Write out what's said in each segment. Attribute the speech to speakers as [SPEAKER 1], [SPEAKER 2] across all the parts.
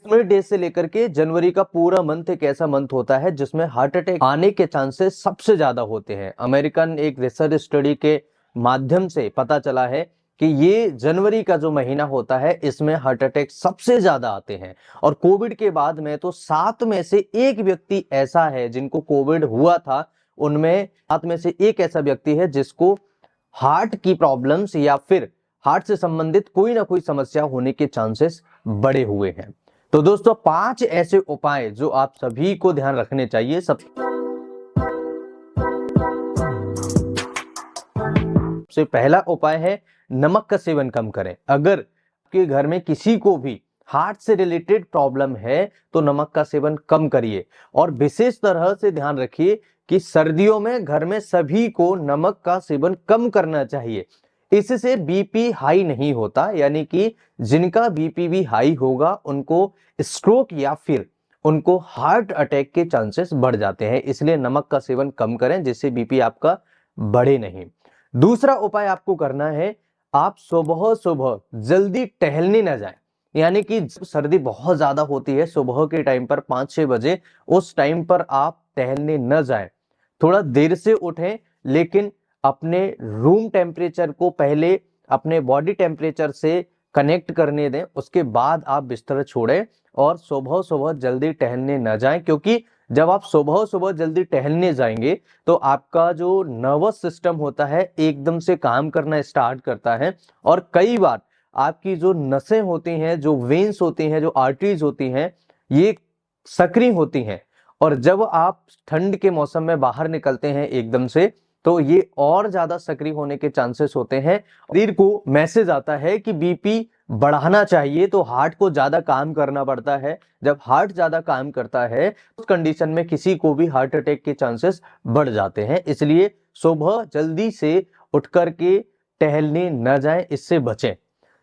[SPEAKER 1] Christmas day से लेकर के जनवरी का पूरा मंथ एक ऐसा मंथ होता है जिसमें हार्ट अटैक आने के चांसेस सबसे ज्यादा होते हैं। अमेरिकन एक रिसर्च स्टडी के माध्यम से पता चला है कि ये जनवरी का जो महीना होता है इसमें हार्ट अटैक सबसे ज्यादा आते हैं। और कोविड के बाद में तो 7 में से 1 व्यक्ति ऐसा है जिनको कोविड हुआ था, उनमें 7 में से 1 ऐसा व्यक्ति है जिसको हार्ट की प्रॉब्लम्स या फिर हार्ट से संबंधित कोई ना कोई समस्या होने के चांसेस बढ़े हुए हैं। तो दोस्तों 5 ऐसे उपाय जो आप सभी को ध्यान रखने चाहिए। सबसे पहला उपाय है नमक का सेवन कम करें। अगर आपके घर में किसी को भी हार्ट से रिलेटेड प्रॉब्लम है तो नमक का सेवन कम करिए। और विशेष तरह से ध्यान रखिए कि सर्दियों में घर में सभी को नमक का सेवन कम करना चाहिए। इससे बीपी हाई नहीं होता, यानी कि जिनका बीपी भी हाई होगा उनको स्ट्रोक या फिर उनको हार्ट अटैक के चांसेस बढ़ जाते हैं। इसलिए नमक का सेवन कम करें जिससे बीपी आपका बढ़े नहीं। दूसरा उपाय आपको करना है, आप सुबह सुबह जल्दी टहलने न जाएं। यानी कि जब सर्दी बहुत ज्यादा होती है सुबह के टाइम पर 5-6 बजे, उस टाइम पर आप टहलने न जाएं। थोड़ा देर से उठें, लेकिन अपने रूम टेम्परेचर को पहले अपने बॉडी टेम्परेचर से कनेक्ट करने दें, उसके बाद आप बिस्तर छोड़ें और सुबह सुबह जल्दी टहलने न जाएं। क्योंकि जब आप सुबह सुबह जल्दी टहलने जाएंगे तो आपका जो नर्वस सिस्टम होता है एकदम से काम करना स्टार्ट करता है और कई बार आपकी जो नसें होती हैं, जो वेन्स होती हैं, जो आर्टरीज होती हैं, ये सक्रिय होती हैं। और जब आप ठंड के मौसम में बाहर निकलते हैं एकदम से, तो ये और ज्यादा सक्रिय होने के चांसेस होते हैं। शरीर को मैसेज आता है कि बीपी बढ़ाना चाहिए, तो हार्ट को ज्यादा काम करना पड़ता है। जब हार्ट ज्यादा काम करता है उस कंडीशन में किसी को भी हार्ट अटैक के चांसेस बढ़ जाते हैं। इसलिए सुबह जल्दी से उठ करके टहलने न जाएं, इससे बचें।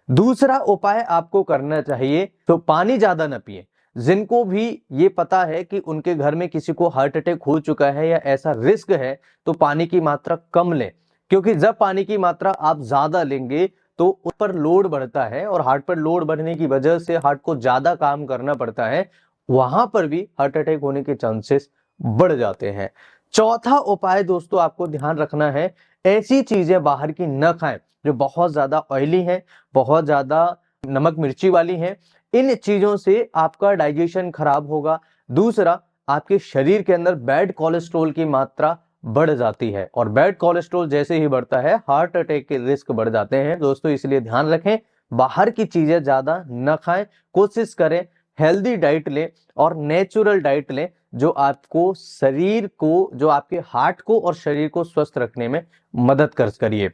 [SPEAKER 1] दूसरा उपाय आपको करना चाहिए तो पानी ज्यादा न पिएं। जिनको भी ये पता है कि उनके घर में किसी को हार्ट अटैक हो चुका है या ऐसा रिस्क है, तो पानी की मात्रा कम लें। क्योंकि जब पानी की मात्रा आप ज्यादा लेंगे तो उस पर लोड बढ़ता है और हार्ट पर लोड बढ़ने की वजह से हार्ट को ज्यादा काम करना पड़ता है, वहां पर भी हार्ट अटैक होने के चांसेस बढ़ जाते हैं। चौथा उपाय दोस्तों आपको ध्यान रखना है, ऐसी चीजें बाहर की न खाएं जो बहुत ज्यादा ऑयली हैं, बहुत ज्यादा नमक मिर्ची वाली हैं। इन चीजों से आपका डाइजेशन खराब होगा। दूसरा, आपके शरीर के अंदर बैड कोलेस्ट्रॉल की मात्रा बढ़ जाती है और बैड कोलेस्ट्रॉल जैसे ही बढ़ता है हार्ट अटैक के रिस्क बढ़ जाते हैं दोस्तों। इसलिए ध्यान रखें, बाहर की चीजें ज्यादा न खाएं। कोशिश करें हेल्दी डाइट लें और नेचुरल डाइट लें जो आपको शरीर को, जो आपके हार्ट को और शरीर को स्वस्थ रखने में मदद करिए।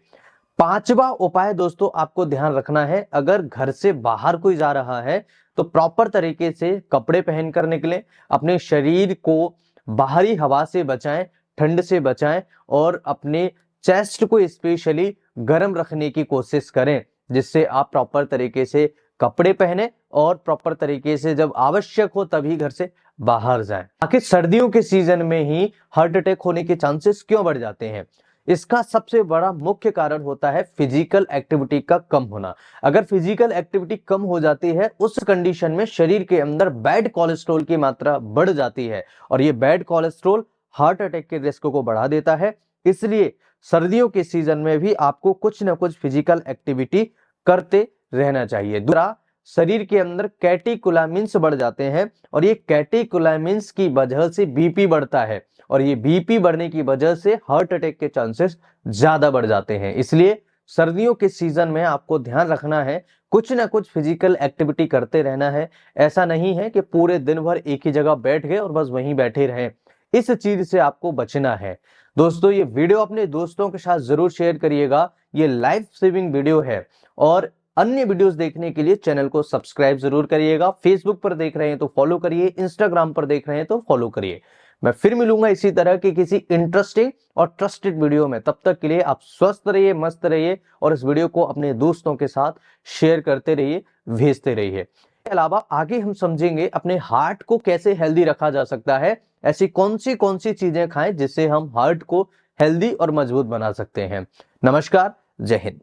[SPEAKER 1] पांचवा उपाय दोस्तों आपको ध्यान रखना है, अगर घर से बाहर कोई जा रहा है तो प्रॉपर तरीके से कपड़े पहनकर निकलें। अपने शरीर को बाहरी हवा से बचाएं, ठंड से बचाएं और अपने चेस्ट को स्पेशली गर्म रखने की कोशिश करें, जिससे आप प्रॉपर तरीके से कपड़े पहने और प्रॉपर तरीके से जब आवश्यक हो तभी घर से बाहर जाएं। आखिर सर्दियों के सीजन में ही हार्ट अटैक होने के चांसेस क्यों बढ़ जाते हैं? इसका सबसे बड़ा मुख्य कारण होता है फिजिकल एक्टिविटी का कम होना। अगर फिजिकल एक्टिविटी कम हो जाती है उस कंडीशन में शरीर के अंदर बैड कोलेस्ट्रॉल की मात्रा बढ़ जाती है और ये बैड कोलेस्ट्रॉल हार्ट अटैक के रिस्क को बढ़ा देता है। इसलिए सर्दियों के सीजन में भी आपको कुछ ना कुछ फिजिकल एक्टिविटी करते रहना चाहिए। दूसरा, शरीर के अंदर कैटेकोलामिन्स बढ़ जाते हैं और ये कैटेकोलामिन्स की वजह से बीपी बढ़ता है और ये बीपी बढ़ने की वजह से हार्ट अटैक के चांसेस ज्यादा बढ़ जाते हैं। इसलिए सर्दियों के सीजन में आपको ध्यान रखना है, कुछ ना कुछ फिजिकल एक्टिविटी करते रहना है। ऐसा नहीं है कि पूरे दिन भर एक ही जगह बैठ गए और बस वहीं बैठे रहें। इस चीज से आपको बचना है। दोस्तों ये वीडियो अपने दोस्तों के साथ जरूर शेयर करिएगा। ये लाइफ सेविंग वीडियो है और अन्य वीडियोस देखने के लिए चैनल को सब्सक्राइब जरूर करिएगा। फेसबुक पर देख रहे हैं तो फॉलो करिए, इंस्टाग्राम पर देख रहे हैं तो फॉलो करिए। मैं फिर मिलूंगा इसी तरह के किसी इंटरेस्टिंग और ट्रस्टेड वीडियो में। तब तक के लिए आप स्वस्थ रहिए, मस्त रहिए और इस वीडियो को अपने दोस्तों के साथ शेयर करते रहिए, भेजते रहिए। इसके अलावा आगे हम समझेंगे अपने हार्ट को कैसे हेल्दी रखा जा सकता है, ऐसी कौन सी चीजें खाएं जिससे हम हार्ट को हेल्दी और मजबूत बना सकते हैं। नमस्कार, जय हिंद।